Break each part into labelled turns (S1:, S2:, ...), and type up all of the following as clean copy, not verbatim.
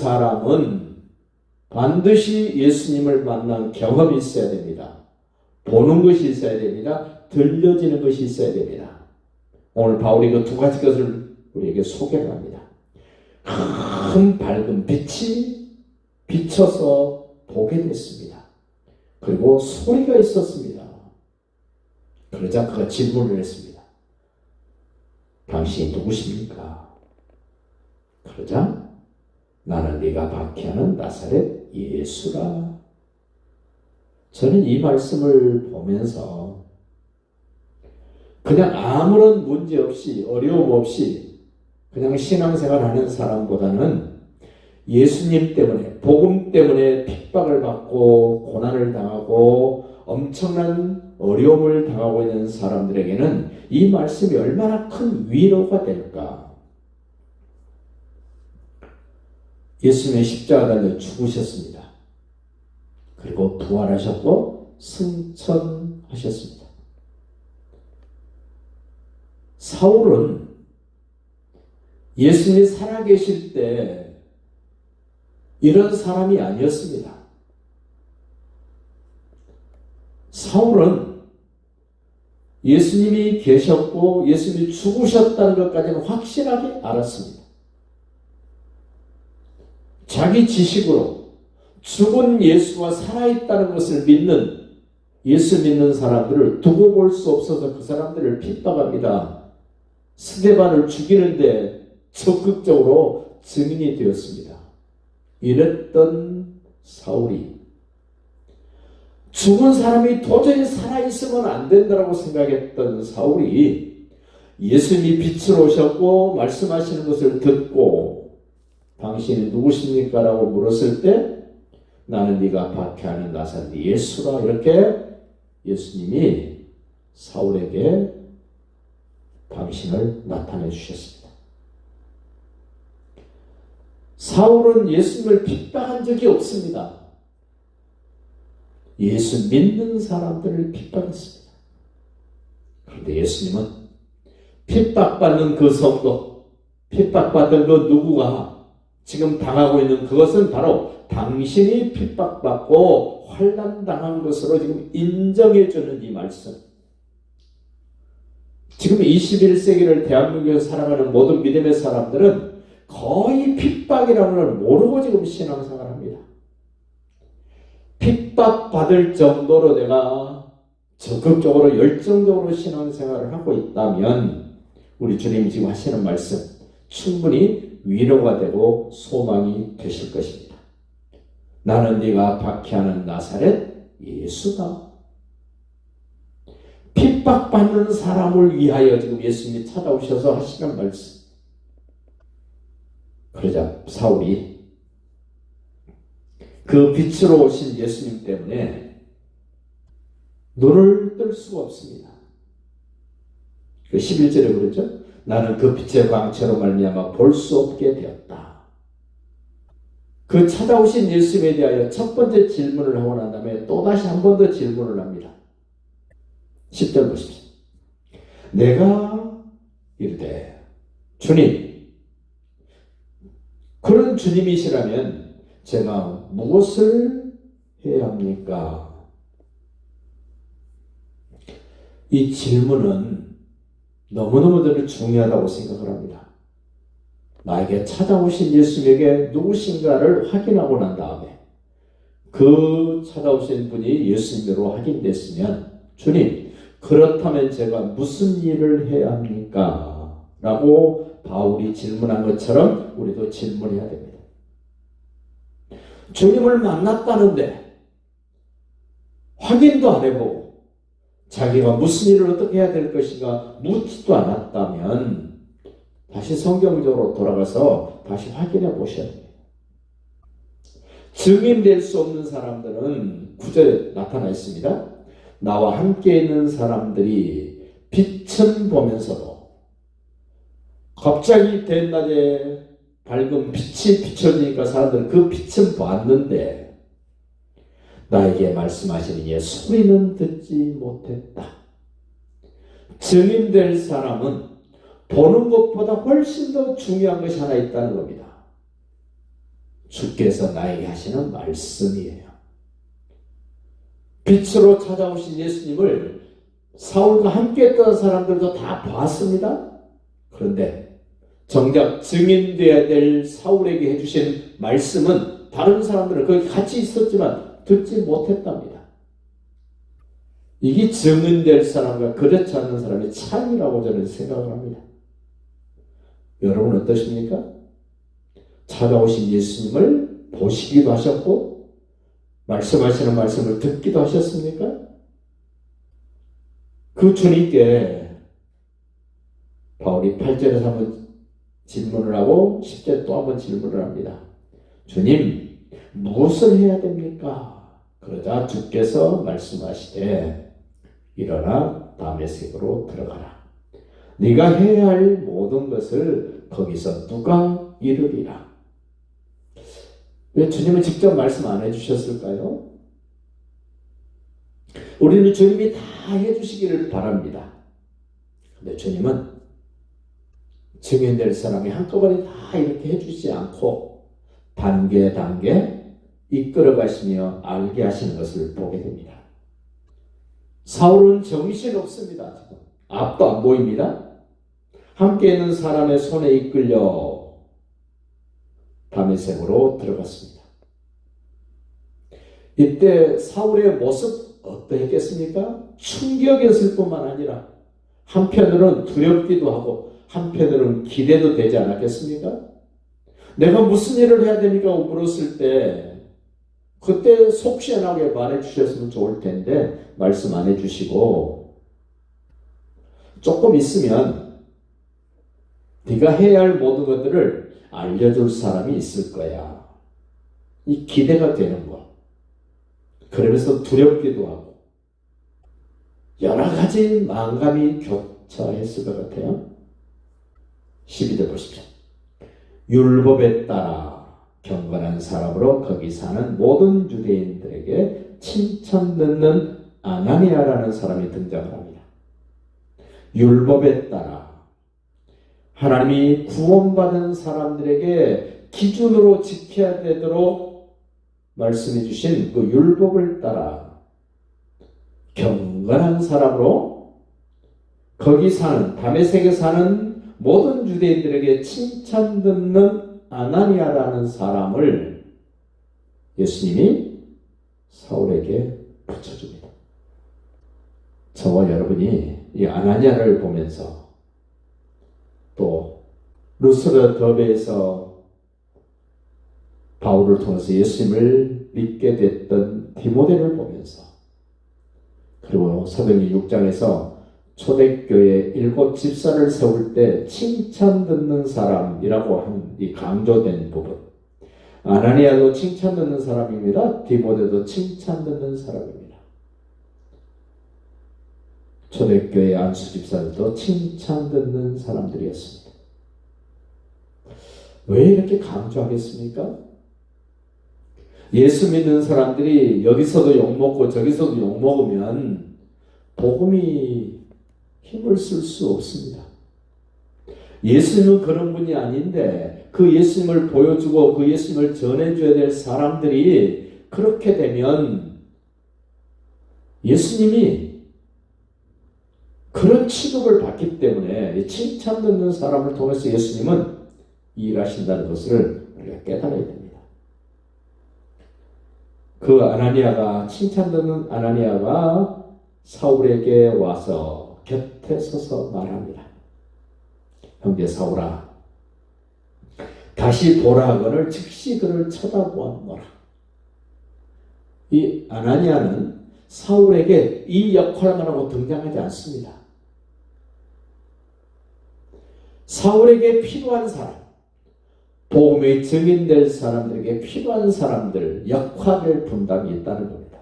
S1: 사람은 반드시 예수님을 만난 경험이 있어야 됩니다. 보는 것이 있어야 됩니다. 들려지는 것이 있어야 됩니다. 오늘 바울이 그 두 가지 것을 우리에게 소개를 합니다. 큰 밝은 빛이 비쳐서 보게 됐습니다. 그리고 소리가 있었습니다. 그러자 그가 질문을 했습니다. 당신이 누구십니까? 그러자 나는 네가 박해하는 나사렛 예수라. 저는 이 말씀을 보면서 그냥 아무런 문제 없이 어려움 없이 그냥 신앙생활 하는 사람보다는 예수님 때문에 복음 때문에 핍박을 받고 고난을 당하고 엄청난 어려움을 당하고 있는 사람들에게는 이 말씀이 얼마나 큰 위로가 될까. 예수님의 십자가 달려 죽으셨습니다. 그리고 부활하셨고 승천하셨습니다. 사울은 예수님이 살아계실 때 이런 사람이 아니었습니다. 사울은 예수님이 계셨고 예수님이 죽으셨다는 것까지는 확실하게 알았습니다. 자기 지식으로 죽은 예수가 살아있다는 것을 믿는, 예수 믿는 사람들을 두고 볼 수 없어서 그 사람들을 핍박합니다. 스데반을 죽이는데 적극적으로 증인이 되었습니다. 이랬던 사울이 죽은 사람이 도저히 살아있으면 안 된다고 생각했던 사울이 예수님이 빛으로 오셨고 말씀하시는 것을 듣고 당신이 누구십니까? 라고 물었을 때 나는 네가 박해하는 나사렛 예수라. 이렇게 예수님이 사울에게 당신을 나타내 주셨습니다. 사울은 예수님을 핍박한 적이 없습니다. 예수 믿는 사람들을 핍박했습니다. 그런데 예수님은 핍박받는 그 성도, 핍박받던 그 누구가 지금 당하고 있는 그것은 바로 당신이 핍박받고 환난당한 것으로 지금 인정해주는 이 말씀. 지금 21세기를 대한민국에서 살아가는 모든 믿음의 사람들은 거의 핍박이라는 걸 모르고 지금 신앙생활을 합니다. 핍박받을 정도로 내가 적극적으로 열정적으로 신앙생활을 하고 있다면 우리 주님이 지금 하시는 말씀 충분히 위로가 되고 소망이 되실 것입니다. 나는 네가 박해하는 나사렛 예수다. 핍박받는 사람을 위하여 지금 예수님이 찾아오셔서 하시는 말씀. 그러자 사울이 그 빛으로 오신 예수님 때문에 눈을 뜰 수가 없습니다. 그 11절에 그러죠. 나는 그 빛의 광채로 말미암아 볼 수 없게 되었다. 그 찾아오신 예수님에 대하여 첫 번째 질문을 하고 난 다음에 또다시 한 번 더 질문을 합니다. 10절 보십시오. 내가 이르되 주님, 그런 주님이시라면 제가 무엇을 해야 합니까? 이 질문은 너무너무 저는 중요하다고 생각을 합니다. 나에게 찾아오신 예수님에게 누구신가를 확인하고 난 다음에 그 찾아오신 분이 예수님으로 확인됐으면 주님, 그렇다면 제가 무슨 일을 해야 합니까? 라고 바울이 질문한 것처럼 우리도 질문해야 됩니다. 주님을 만났다는데 확인도 안 해보고 자기가 무슨 일을 어떻게 해야 될 것인가 묻지도 않았다면 다시 성경적으로 돌아가서 다시 확인해 보셔야 됩니다. 증인될 수 없는 사람들은 9절에 나타나 있습니다. 나와 함께 있는 사람들이 빛은 보면서도 갑자기 대낮에 밝은 빛이 비춰지니까 사람들은 그 빛은 봤는데 나에게 말씀하시는 이의 소리는 듣지 못했다. 증인될 사람은 보는 것보다 훨씬 더 중요한 것이 하나 있다는 겁니다. 주께서 나에게 하시는 말씀이에요. 빛으로 찾아오신 예수님을 사울과 함께 했던 사람들도 다 봤습니다. 그런데 정작 증인되어야 될 사울에게 해주신 말씀은 다른 사람들은 거기 같이 있었지만 듣지 못했답니다. 이게 증인될 사람과 그렇지 않는 사람의 차이라고 저는 생각을 합니다. 여러분 어떠십니까? 찾아오신 예수님을 보시기도 하셨고 말씀하시는 말씀을 듣기도 하셨습니까? 그 주님께 바울이 8절에서 한번 질문을 하고 10절에 또 한번 질문을 합니다. 주님, 무엇을 해야 됩니까? 그러자 주께서 말씀하시되 일어나 다메섹으로 들어가라. 네가 해야 할 모든 것을 거기서 누가 이루리라. 왜 주님은 직접 말씀 안 해주셨을까요? 우리는 주님이 다 해주시기를 바랍니다. 근데 주님은 증인될 사람이 한꺼번에 다 이렇게 해주지 않고 단계 이끌어 가시며 알게 하시는 것을 보게 됩니다. 사울은 정신없습니다. 지금 앞도 안 보입니다. 함께 있는 사람의 손에 이끌려 다메섹으로 들어갔습니다. 이때 사울의 모습 어떠했겠습니까? 충격이었을 뿐만 아니라 한편으로는 두렵기도 하고 한편으로는 기대도 되지 않았겠습니까? 내가 무슨 일을 해야 됩니까? 물었을 때 그때 속 시원하게 말해 주셨으면 좋을 텐데 말씀 안 해주시고 조금 있으면 네가 해야 할 모든 것들을 알려줄 사람이 있을 거야. 이 기대가 되는 거. 그러면서 두렵기도 하고 여러 가지 마음감이 교차했을 것 같아요. 12절 보십시오. 율법에 따라 경건한 사람으로 거기 사는 모든 유대인들에게 칭찬 듣는 아나니아라는 사람이 등장을 합니다. 율법에 따라 하나님이 구원받은 사람들에게 기준으로 지켜야 되도록 말씀해 주신 그 율법을 따라 경건한 사람으로 거기 사는 다메섹에 사는 모든 유대인들에게 칭찬 듣는 아나니아라는 사람을 예수님이 사울에게 붙여줍니다. 저와 여러분이 이 아나니아를 보면서 또 루스드 더베에서 바울을 통해서 예수님을 믿게 됐던 디모데를 보면서 그리고 사도행전 6장에서 초대교회 7 집사를 세울 때 칭찬 듣는 사람이라고 한 이 강조된 부분, 아나니아도 칭찬 듣는 사람입니다. 디모데도 칭찬 듣는 사람입니다. 초대교회 안수 집사들도 칭찬 듣는 사람들이었습니다. 왜 이렇게 강조하겠습니까? 예수 믿는 사람들이 여기서도 욕먹고 저기서도 욕먹으면 복음이 힘을 쓸 수 없습니다. 예수님은 그런 분이 아닌데 그 예수님을 보여주고 그 예수님을 전해줘야 될 사람들이 그렇게 되면 예수님이 그런 취급을 받기 때문에 칭찬 듣는 사람을 통해서 예수님은 일하신다는 것을 우리가 깨달아야 됩니다. 그 아나니아가 칭찬 듣는 아나니아가 사울에게 와서 곁에 서서 말합니다. 형제 사울아, 다시 보라 하거늘 즉시 그를 쳐다보았노라. 이 아나니아는 사울에게 이 역할만 하고 등장하지 않습니다. 사울에게 필요한 사람, 복음의 증인될 사람들에게 필요한 사람들, 역할을 분담이 있다는 겁니다.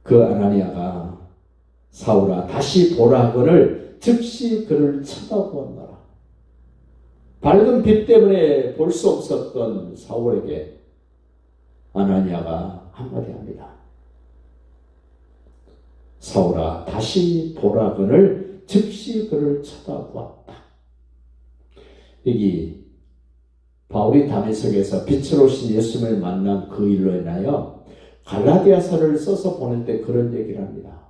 S1: 그 아나니아가 사울아 다시 보라 하거늘 즉시 그를 쳐다보았노라. 밝은 빛 때문에 볼 수 없었던 사울에게 아나니아가 한마디 합니다. 사울아 다시 보라 하거늘 즉시 그를 쳐다보았다. 여기 바울이 다메섹에서 빛으로 오신 예수님을 만난 그 일로 인하여 갈라디아서를 써서 보낼 때 그런 얘기를 합니다.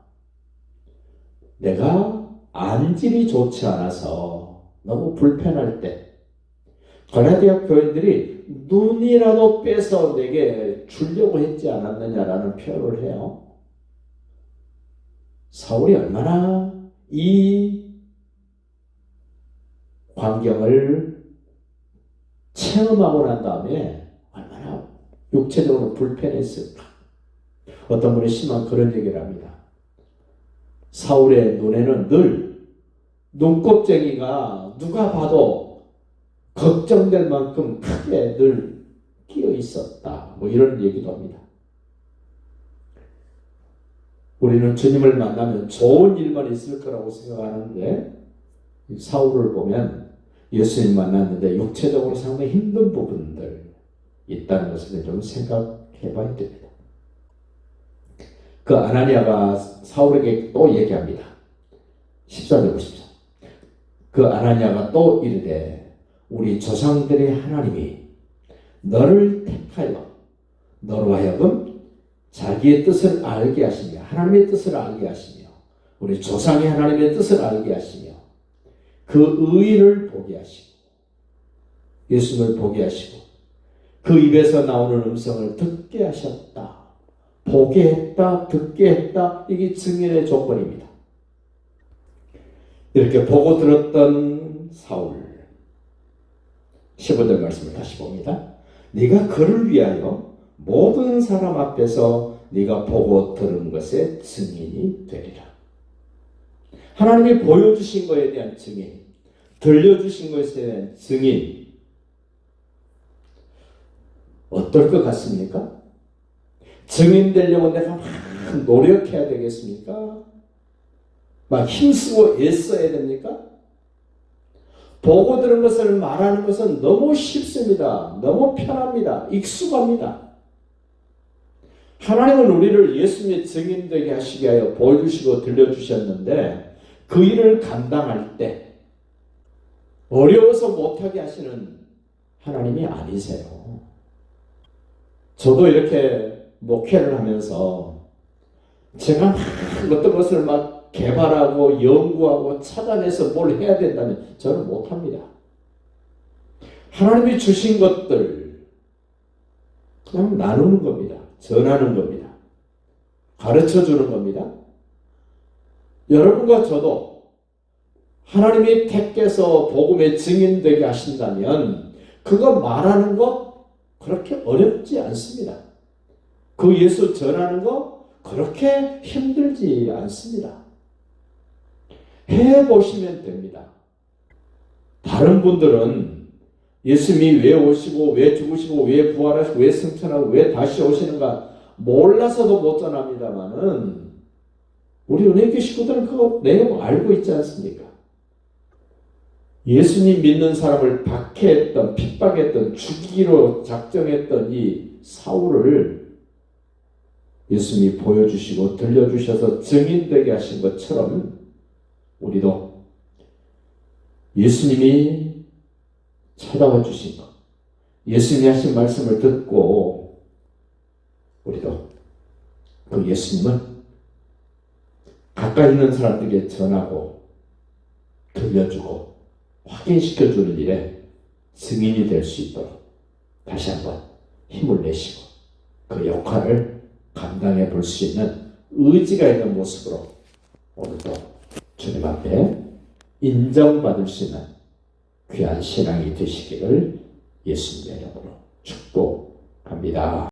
S1: 내가 안질이 좋지 않아서 너무 불편할 때 갈라디아 교인들이 눈이라도 빼서 내게 주려고 했지 않았느냐라는 표현을 해요. 사울이 얼마나 이 광경을 체험하고 난 다음에 얼마나 육체적으로 불편했을까. 어떤 분이 심한 그런 얘기를 합니다. 사울의 눈에는 늘 눈곱쟁이가 누가 봐도 걱정될 만큼 크게 늘 끼어 있었다. 뭐 이런 얘기도 합니다. 우리는 주님을 만나면 좋은 일만 있을 거라고 생각하는데 사울을 보면 예수님 만났는데 육체적으로 상당히 힘든 부분들 있다는 것을 좀 생각해 봐야 됩니다. 그 아나니아가 사울에게 또 얘기합니다. 14절 보십시오. 그 아나니아가 또 이르되 우리 조상들의 하나님이 너를 택하여 너로 하여금 자기의 뜻을 알게 하시며 하나님의 뜻을 알게 하시며 우리 조상의 하나님의 뜻을 알게 하시며 그 의를 보게 하시고 예수님을 보게 하시고 그 입에서 나오는 음성을 듣게 하셨다. 보게 했다, 듣게 했다. 이게 증인의 조건입니다. 이렇게 보고 들었던 사울 15절 말씀을 다시 봅니다. 네가 그를 위하여 모든 사람 앞에서 네가 보고 들은 것의 증인이 되리라. 하나님이 보여주신 것에 대한 증인, 들려주신 것에 대한 증인 어떨 것 같습니까? 증인 되려고 내가 막 노력해야 되겠습니까? 막 힘쓰고 애써야 됩니까? 보고 들은 것을 말하는 것은 너무 쉽습니다. 너무 편합니다. 익숙합니다. 하나님은 우리를 예수님의 증인 되게 하시게 하여 보여주시고 들려주셨는데 그 일을 감당할 때 어려워서 못하게 하시는 하나님이 아니세요. 저도 이렇게 목회를 하면서 제가 어떤 것을 막 개발하고 연구하고 찾아내서 뭘 해야 된다면 저는 못합니다. 하나님이 주신 것들 그냥 나누는 겁니다. 전하는 겁니다. 가르쳐주는 겁니다. 여러분과 저도 하나님이 택해서 복음의 증인되게 하신다면 그거 말하는 것 그렇게 어렵지 않습니다. 그 예수 전하는 거 그렇게 힘들지 않습니다. 해보시면 됩니다. 다른 분들은 예수님이 왜 오시고 왜 죽으시고 왜 부활하시고 왜 승천하고 왜 다시 오시는가 몰라서도 못 전합니다만은 우리 은혜교 식구들은 그거 내용 알고 있지 않습니까? 예수님 믿는 사람을 박해했던 핍박했던 죽이기로 작정했던 이 사울을 예수님이 보여주시고 들려주셔서 증인되게 하신 것처럼 우리도 예수님이 찾아와 주신 것, 예수님이 하신 말씀을 듣고 우리도 그 예수님은 가까이 있는 사람들에게 전하고 들려주고 확인시켜주는 일에 증인이 될 수 있도록 다시 한번 힘을 내시고 그 역할을 감당해 볼 수 있는 의지가 있는 모습으로 오늘도 주님 앞에 인정받을 수 있는 귀한 신앙이 되시기를 예수님의 이름으로 축복합니다.